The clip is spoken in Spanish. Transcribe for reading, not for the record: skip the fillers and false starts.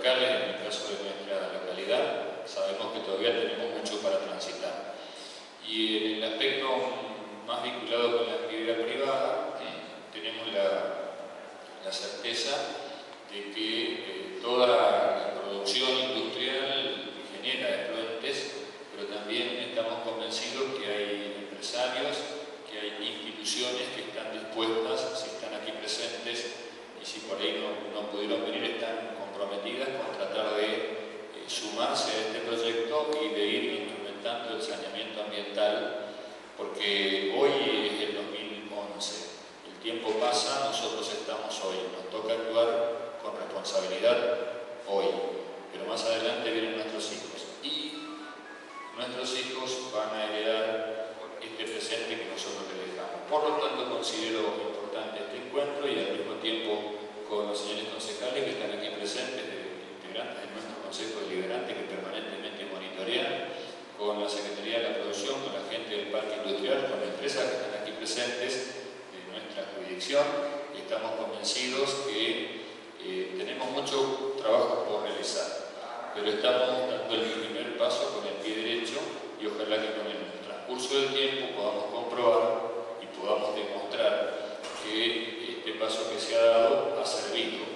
concejales, en el caso de nuestra localidad, sabemos que todavía tenemos mucho para transitar. Y en el aspecto más vinculado con la actividad privada, tenemos la certeza de que toda la producción industrial genera efluentes, pero también estamos convencidos que hay empresarios, que hay instituciones que están dispuestas, si están aquí presentes y si por ahí no pudieron venir, están comprometidas con tratar de sumarse a este proyecto y de ir instrumentando el saneamiento ambiental, porque hoy es el 2011, el tiempo pasa, nosotros estamos hoy, nos toca actuar con responsabilidad hoy, pero más adelante vienen nuestros hijos y nuestros hijos van a heredar este presente que nosotros les dejamos. Por lo tanto, considero importante este encuentro y al mismo tiempo con los señores concejales que están aquí presentes, integrantes de nuestro Consejo Deliberante que permanentemente monitorean, con la Secretaría de la Producción, con la gente del Parque Industrial, con las empresas que están aquí presentes de nuestra jurisdicción. Estamos convencidos que tenemos mucho trabajo por realizar, pero estamos dando el primer paso con el pie derecho y ojalá que con el transcurso del tiempo podamos comprobar y podamos demostrar que este paso que se ha dado ha servido